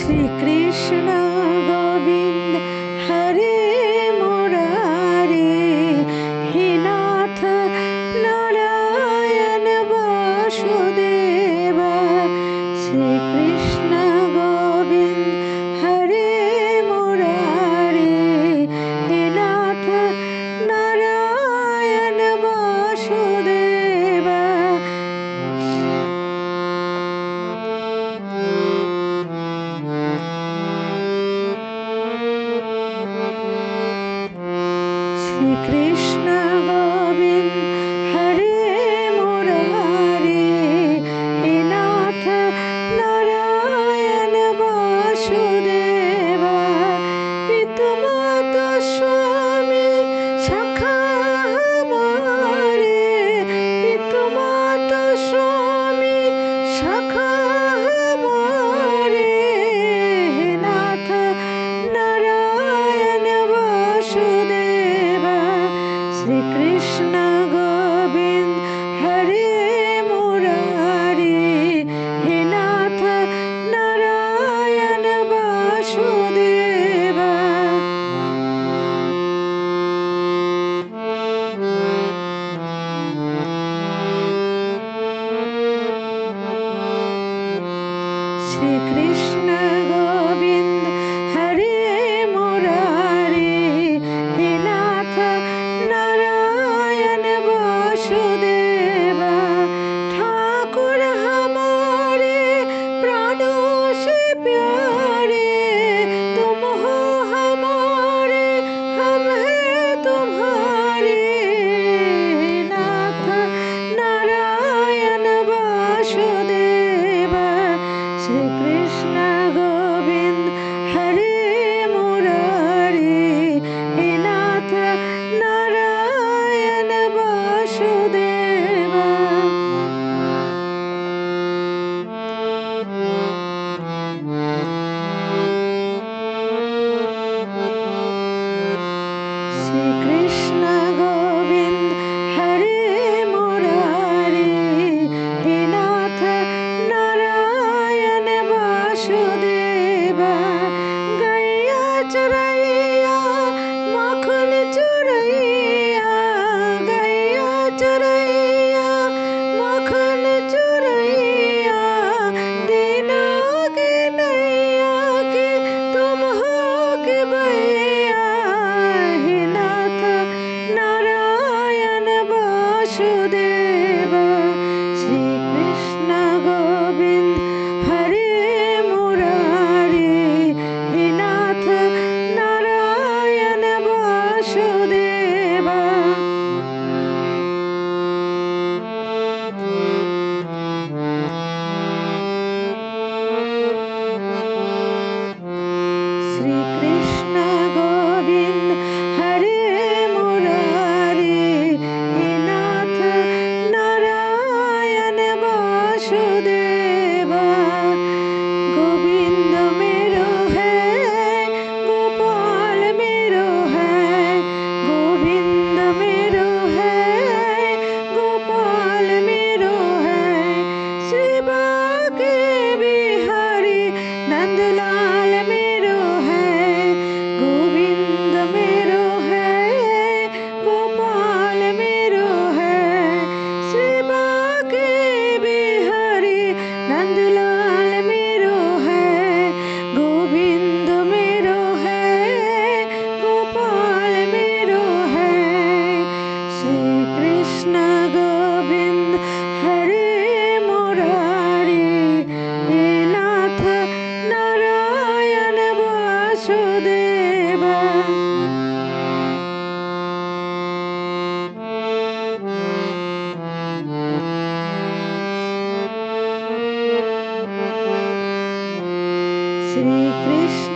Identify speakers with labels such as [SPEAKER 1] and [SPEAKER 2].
[SPEAKER 1] श्री कृष्ण गोविंद हरे मुरारी, हे नाथ नारायण वासुदेव। श्री कृष्ण गोविंद हरे मुरारी, हे नाथ नारायण वासुदेव। श्री कृष्ण गोविंद हरे मुरारी, हे नाथ नारायण वासुदेव। पितुमाता स्वामी सखा हमारे, पितुमाता स्वामी सखा हमारे, हे नाथ नारायण वासुदेव। श्री कृष्ण गोविंद हरे मुरारी, हे नाथ नारायण वासुदेव। श्री कृष्ण गोविंद हरे मुरारी, हे नाथ नारायण वासुदेव। ठाकुर हमारे प्राणों से प्यारे, तुम हो हमारे, हम हैं तुम्हारे, हे नाथ नारायण वासुदेव। श्री कृष्ण गोविंद हरे मुरारी, हे नाथ नारायण वासुदेव। श्री कृष्ण गोविंद हरे मुरारी, हे नाथ नारायण वासुदेव। गैया चरैया माखन चुरैया, गैया चरैया माखन चुरैया, दीना के नैया के तुम हो के भैया, हे नाथ नारायण वासुदेव। श्री कृष्ण गोविंद हरे मुरारी, हे नाथ नारायण वासुदेव। श्री कृष्ण गोविंद हरे मुरारी, हे नाथ नारायण वासुदेव। गोविंद मेरो है, गोपाल मेरो है, गोविंद मेरो है, गोपाल मेरो है। श्री बाके बिहारी नंदलाल मेरो है, गोविंद मेरो है, गोपाल मेरो है। श्री बाके बिहारी नंदलाल मेरो है, गोविंद मेरो है, गोपाल मेरो है। श्री कृष्ण गोविंद हरे मुरारी, हे नाथ नारायण वासुदेव। श्री कृष्ण